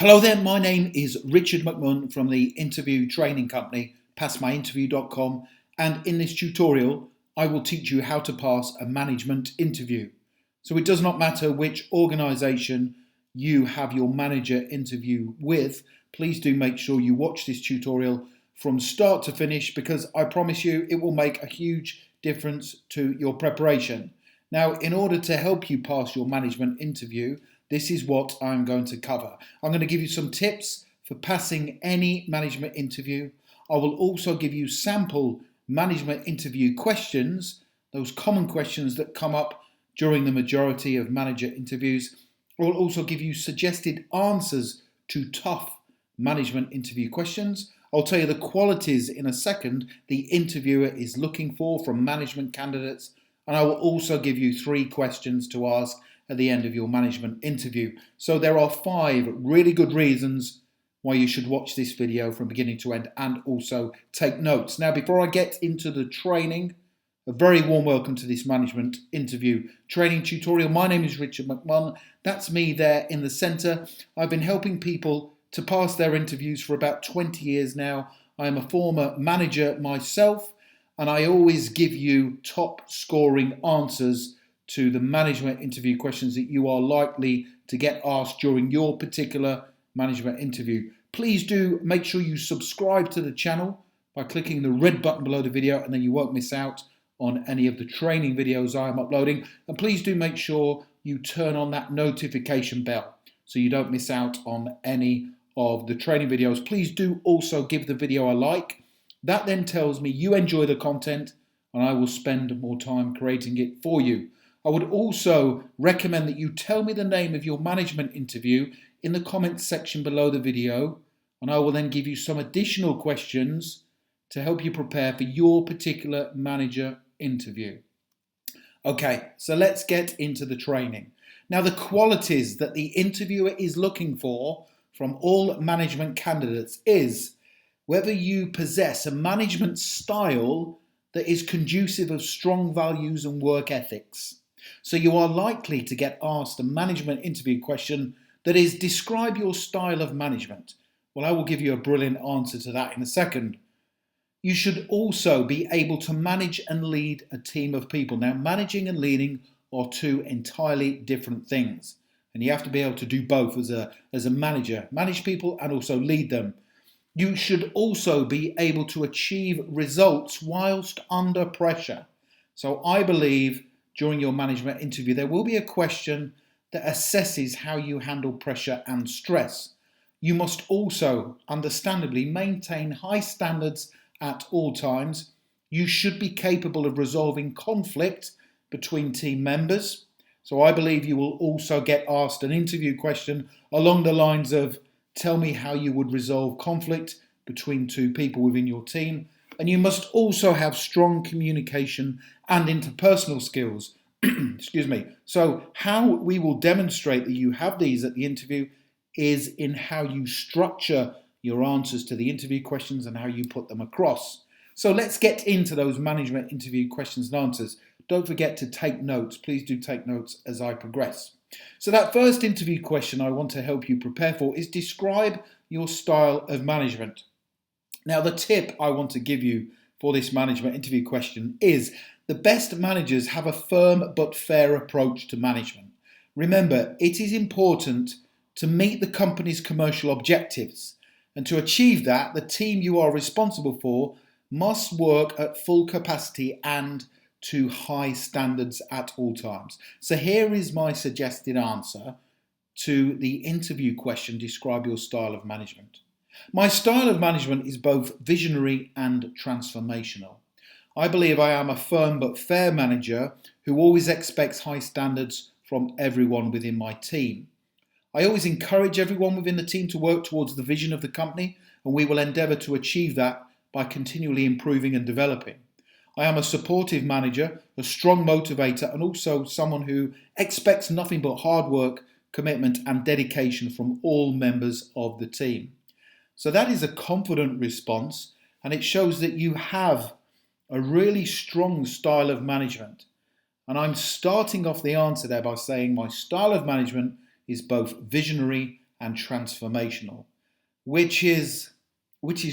Hello there, my name is Richard McMunn from the interview training company passmyinterview.com, and in this tutorial I will teach you how to pass a management interview. So it does not matter which organisation you have your manager interview with, please do make sure you watch this tutorial from start to finish, because I promise you it will make a huge difference to your preparation. Now, in order to help you pass your management interview, this is what I'm going to cover. I'm going to give you some tips for passing any management interview. I will also give you sample management interview questions, those common questions that come up during the majority of manager interviews. I will also give you suggested answers to tough management interview questions. I'll tell you the qualities in a second the interviewer is looking for from management candidates. And I will also give you 3 questions to ask at the end of your management interview. So there are 5 really good reasons why you should watch this video from beginning to end and also take notes. Now, before I get into the training, a very warm welcome to this management interview training tutorial. My name is Richard McMunn. That's me there in the center. I've been helping people to pass their interviews for about 20 years now. I am a former manager myself, and I always give you top scoring answers to the management interview questions that you are likely to get asked during your particular management interview. Please do make sure you subscribe to the channel by clicking the red button below the video, and then you won't miss out on any of the training videos I am uploading. And please do make sure you turn on that notification bell so you don't miss out on any of the training videos. Please do also give the video a like. That then tells me you enjoy the content, and I will spend more time creating it for you. I would also recommend that you tell me the name of your management interview in the comments section below the video, and I will then give you some additional questions to help you prepare for your particular manager interview. Okay, so let's get into the training. Now, the qualities that the interviewer is looking for from all management candidates is whether you possess a management style that is conducive of strong values and work ethics. So you are likely to get asked a management interview question that is, describe your style of management. Well, I will give you a brilliant answer to that in a second. You should also be able to manage and lead a team of people. Now, managing and leading are 2 entirely different things, and you have to be able to do both as a manager, manage people and also lead them. You should also be able to achieve results whilst under pressure. So I believe during your management interview, there will be a question that assesses how you handle pressure and stress. You must also, understandably, maintain high standards at all times. You should be capable of resolving conflict between team members. So I believe you will also get asked an interview question along the lines of, tell me how you would resolve conflict between 2 people within your team. And you must also have strong communication and interpersonal skills. Excuse me. So how we will demonstrate that you have these at the interview is in how you structure your answers to the interview questions and how you put them across. So let's get into those management interview questions and answers. Don't forget to take notes. Please do take notes as I progress. So that first interview question I want to help you prepare for is describe your style of management. Now, the tip I want to give you for this management interview question is the best managers have a firm but fair approach to management. Remember, it is important to meet the company's commercial objectives, and to achieve that, the team you are responsible for must work at full capacity and to high standards at all times. So here is my suggested answer to the interview question, describe your style of management. My style of management is both visionary and transformational. I believe I am a firm but fair manager who always expects high standards from everyone within my team. I always encourage everyone within the team to work towards the vision of the company, and we will endeavour to achieve that by continually improving and developing. I am a supportive manager, a strong motivator, and also someone who expects nothing but hard work, commitment and dedication from all members of the team. So that is a confident response, and it shows that you have a really strong style of management. And I'm starting off the answer there by saying my style of management is both visionary and transformational, which is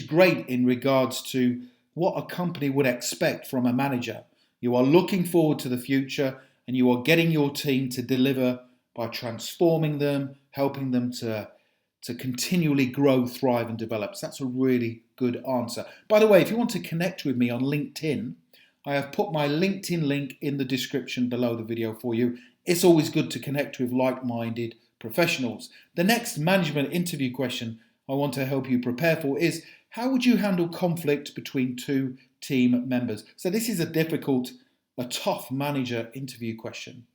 great in regards to what a company would expect from a manager. You are looking forward to the future and you are getting your team to deliver by transforming them, helping them to continually grow, thrive and develop. So that's a really good answer. By the way, if you want to connect with me on LinkedIn, I have put my LinkedIn link in the description below the video for you. It's always good to connect with like-minded professionals. The next management interview question I want to help you prepare for is, how would you handle conflict between two team members? So this is a tough manager interview question.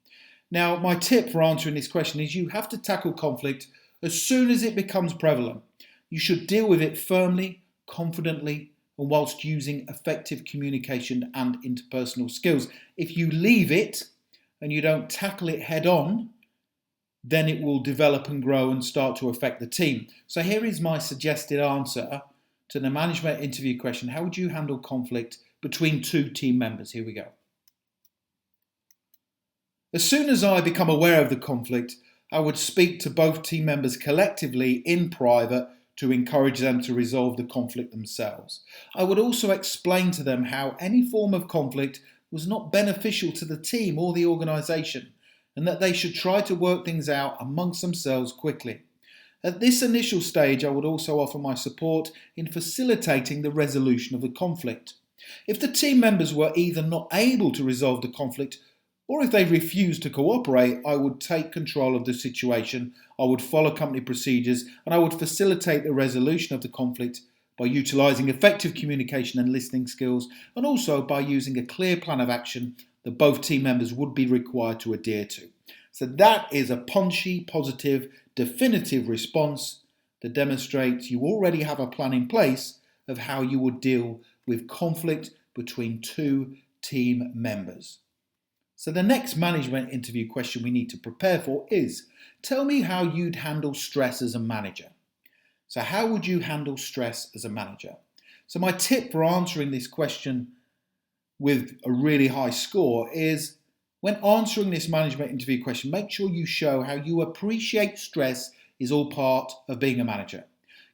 Now, my tip for answering this question is you have to tackle conflict as soon as it becomes prevalent. You should deal with it firmly, confidently, and whilst using effective communication and interpersonal skills. If you leave it and you don't tackle it head on, then it will develop and grow and start to affect the team. So here is my suggested answer to the management interview question. How would you handle conflict between two team members? Here we go. As soon as I become aware of the conflict, I would speak to both team members collectively in private to encourage them to resolve the conflict themselves. I would also explain to them how any form of conflict was not beneficial to the team or the organisation, and that they should try to work things out amongst themselves quickly. At this initial stage, I would also offer my support in facilitating the resolution of the conflict. If the team members were either not able to resolve the conflict or if they refused to cooperate, I would take control of the situation, I would follow company procedures, and I would facilitate the resolution of the conflict by utilising effective communication and listening skills, and also by using a clear plan of action that both team members would be required to adhere to. So that is a punchy, positive, definitive response that demonstrates you already have a plan in place of how you would deal with conflict between two team members. So the next management interview question we need to prepare for is, tell me how you'd handle stress as a manager. So how would you handle stress as a manager? So my tip for answering this question with a really high score is, when answering this management interview question, make sure you show how you appreciate stress is all part of being a manager.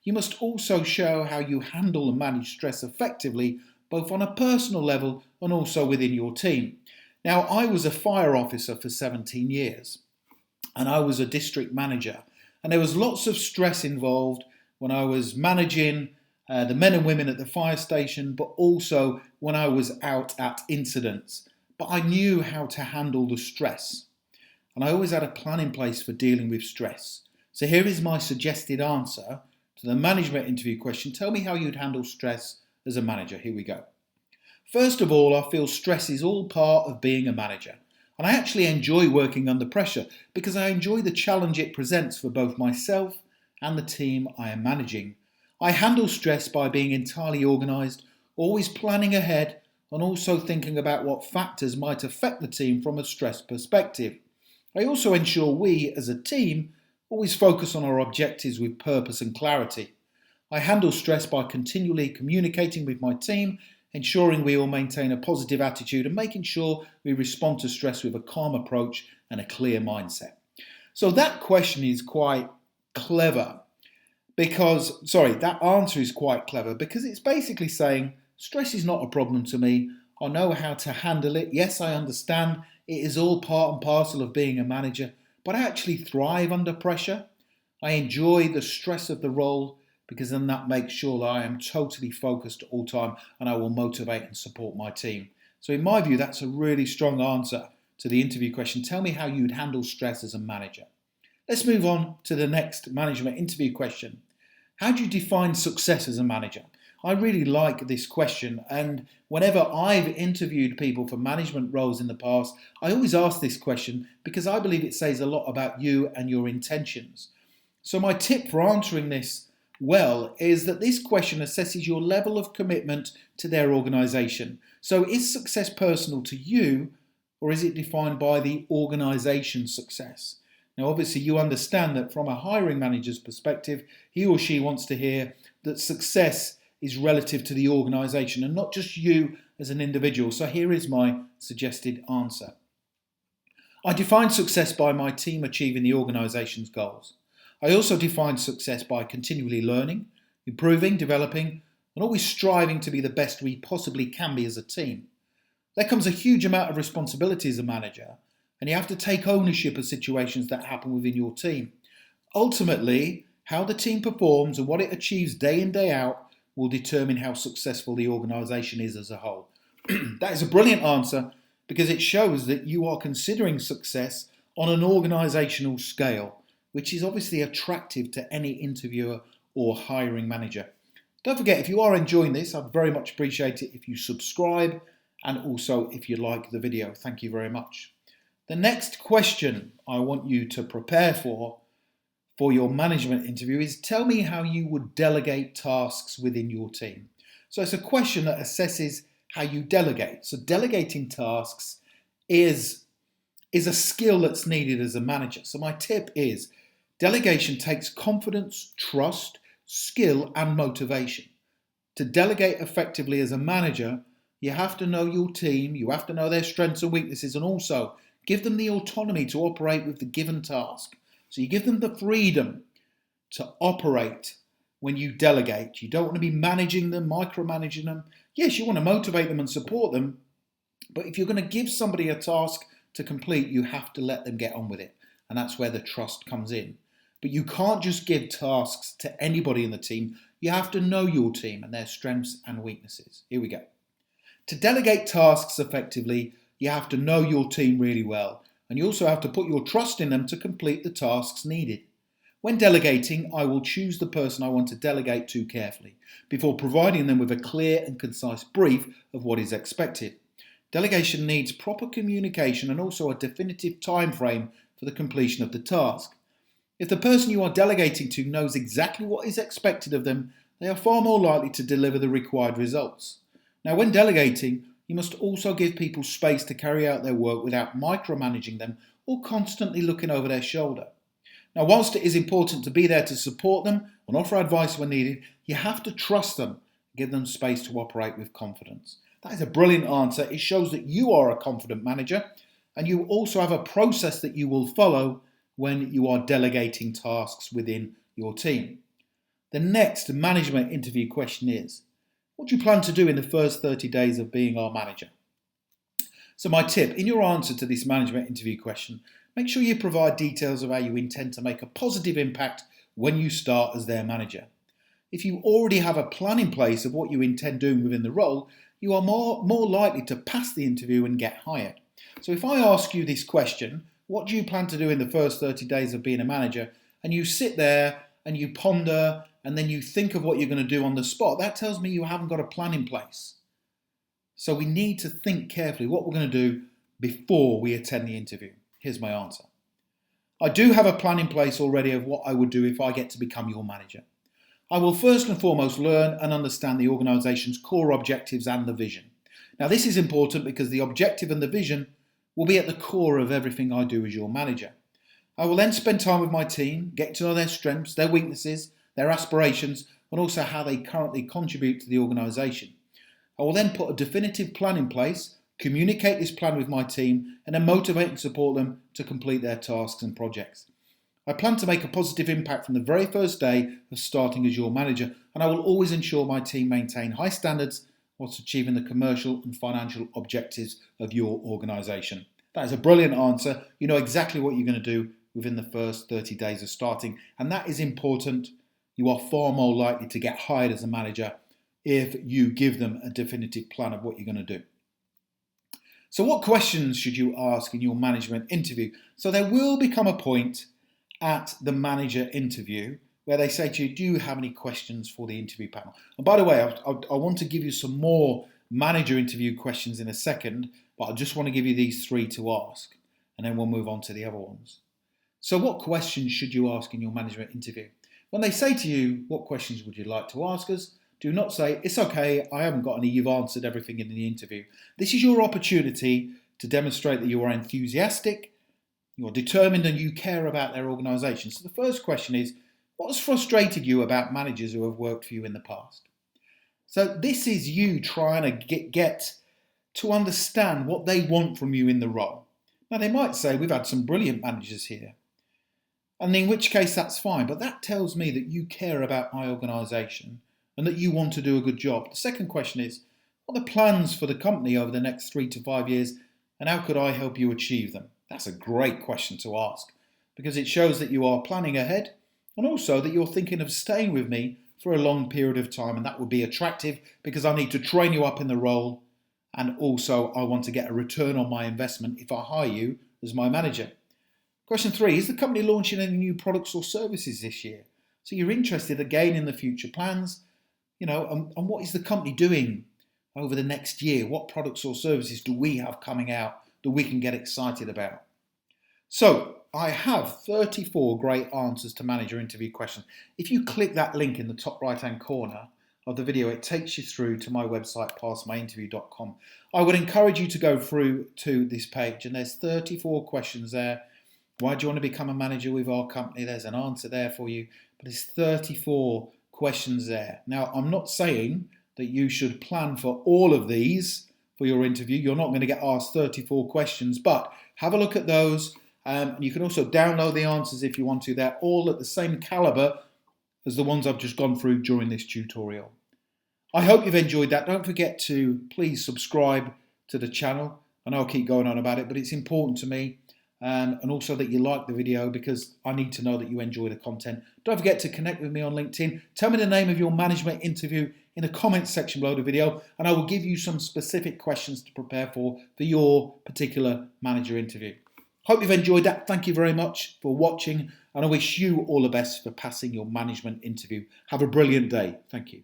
You must also show how you handle and manage stress effectively, both on a personal level and also within your team. Now, I was a fire officer for 17 years and I was a district manager, and there was lots of stress involved when I was managing the men and women at the fire station, but also when I was out at incidents. But I knew how to handle the stress, and I always had a plan in place for dealing with stress. So here is my suggested answer to the management interview question. Tell me how you'd handle stress as a manager. Here we go. First of all, I feel stress is all part of being a manager. And I actually enjoy working under pressure because I enjoy the challenge it presents for both myself and the team I am managing. I handle stress by being entirely organised, always planning ahead, and also thinking about what factors might affect the team from a stress perspective. I also ensure we, as a team, always focus on our objectives with purpose and clarity. I handle stress by continually communicating with my team, ensuring we all maintain a positive attitude and making sure we respond to stress with a calm approach and a clear mindset. So that question is quite clever that answer is quite clever because it's basically saying stress is not a problem to me. I know how to handle it. Yes, I understand it is all part and parcel of being a manager, but I actually thrive under pressure. I enjoy the stress of the role because then that makes sure that I am totally focused all the time and I will motivate and support my team. So in my view, that's a really strong answer to the interview question. Tell me how you'd handle stress as a manager. Let's move on to the next management interview question. How do you define success as a manager? I really like this question, and whenever I've interviewed people for management roles in the past, I always ask this question because I believe it says a lot about you and your intentions. So my tip for answering this well is that this question assesses your level of commitment to their organisation. So is success personal to you, or is it defined by the organisation's success? Now, obviously, you understand that from a hiring manager's perspective, he or she wants to hear that success is relative to the organisation and not just you as an individual. So here is my suggested answer. I define success by my team achieving the organisation's goals. I also define success by continually learning, improving, developing, and always striving to be the best we possibly can be as a team. There comes a huge amount of responsibility as a manager, and you have to take ownership of situations that happen within your team. Ultimately, how the team performs and what it achieves day in, day out will determine how successful the organisation is as a whole. That is a brilliant answer because it shows that you are considering success on an organisational scale, which is obviously attractive to any interviewer or hiring manager. Don't forget, if you are enjoying this, I'd very much appreciate it if you subscribe and also if you like the video. Thank you very much. The next question I want you to prepare for your management interview is tell me how you would delegate tasks within your team. So it's a question that assesses how you delegate. So delegating tasks is a skill that's needed as a manager. So my tip is delegation takes confidence, trust, skill and motivation. To delegate effectively as a manager, you have to know your team, you have to know their strengths and weaknesses, and also give them the autonomy to operate with the given task. So you give them the freedom to operate when you delegate. You don't want to be managing them, micromanaging them. Yes, you want to motivate them and support them, but if you're going to give somebody a task to complete, you have to let them get on with it. And that's where the trust comes in. But you can't just give tasks to anybody in the team. You have to know your team and their strengths and weaknesses. Here we go. To delegate tasks effectively, you have to know your team really well. And you also have to put your trust in them to complete the tasks needed. When delegating, I will choose the person I want to delegate to carefully before providing them with a clear and concise brief of what is expected. Delegation needs proper communication and also a definitive time frame for the completion of the task. If the person you are delegating to knows exactly what is expected of them, they are far more likely to deliver the required results. Now, when delegating, you must also give people space to carry out their work without micromanaging them or constantly looking over their shoulder. Now, whilst it is important to be there to support them and offer advice when needed, you have to trust them, give them space to operate with confidence. That is a brilliant answer. It shows that you are a confident manager and you also have a process that you will follow when you are delegating tasks within your team. The next management interview question is, what do you plan to do in the first 30 days of being our manager? So my tip, in your answer to this management interview question, make sure you provide details of how you intend to make a positive impact when you start as their manager. If you already have a plan in place of what you intend doing within the role, you are more likely to pass the interview and get hired. So if I ask you this question, what do you plan to do in the first 30 days of being a manager? And you sit there and you ponder and then you think of what you're going to do on the spot, that tells me you haven't got a plan in place. So we need to think carefully what we're going to do before we attend the interview. Here's my answer. I do have a plan in place already of what I would do if I get to become your manager. I will first and foremost learn and understand the organisation's core objectives and the vision. Now this is important because the objective and the vision will be at the core of everything I do as your manager. I will then spend time with my team, get to know their strengths, their weaknesses, their aspirations, and also how they currently contribute to the organisation. I will then put a definitive plan in place, communicate this plan with my team, and then motivate and support them to complete their tasks and projects. I plan to make a positive impact from the very first day of starting as your manager, and I will always ensure my team maintain high standards whilst achieving the commercial and financial objectives of your organisation. That is a brilliant answer. You know exactly what you're going to do within the first 30 days of starting, and that is important. You are far more likely to get hired as a manager if you give them a definitive plan of what you're going to do. So what questions should you ask in your management interview? So there will become a point at the manager interview where they say to you, do you have any questions for the interview panel? And by the way, I want to give you some more manager interview questions in a second, but I just want to give you these three to ask, and then we'll move on to the other ones. So what questions should you ask in your management interview? When they say to you, what questions would you like to ask us? Do not say, it's okay, I haven't got any, you've answered everything in the interview. This is your opportunity to demonstrate that you are enthusiastic, you're determined and you care about their organisation. So the first question is, what has frustrated you about managers who have worked for you in the past? So this is you trying to get to understand what they want from you in the role. Now they might say, we've had some brilliant managers here. And in which case that's fine, but that tells me that you care about my organisation and that you want to do a good job. The second question is, what are the plans for the company over the next 3 to 5 years, and how could I help you achieve them? That's a great question to ask because it shows that you are planning ahead and also that you're thinking of staying with me for a long period of time, and that would be attractive because I need to train you up in the role, and also I want to get a return on my investment if I hire you as my manager. Question 3, is the company launching any new products or services this year? So you're interested again in the future plans, and what is the company doing over the next year? What products or services do we have coming out that we can get excited about? So I have 34 great answers to manager interview questions. If you click that link in the top right hand corner of the video, it takes you through to my website, passmyinterview.com. I would encourage you to go through to this page, and there's 34 questions there. Why do you want to become a manager with our company? There's an answer there for you, but there's 34 questions there. Now, I'm not saying that you should plan for all of these for your interview. You're not going to get asked 34 questions, but have a look at those. And you can also download the answers if you want to. They're all at the same caliber as the ones I've just gone through during this tutorial. I hope you've enjoyed that. Don't forget to please subscribe to the channel, and I'll keep going on about it, but it's important to me. And also that you like the video because I need to know that you enjoy the content. Don't forget to connect with me on LinkedIn. Tell me the name of your management interview in the comments section below the video, and I will give you some specific questions to prepare for your particular manager interview. Hope you've enjoyed that. Thank you very much for watching, and I wish you all the best for passing your management interview. Have a brilliant day. Thank you.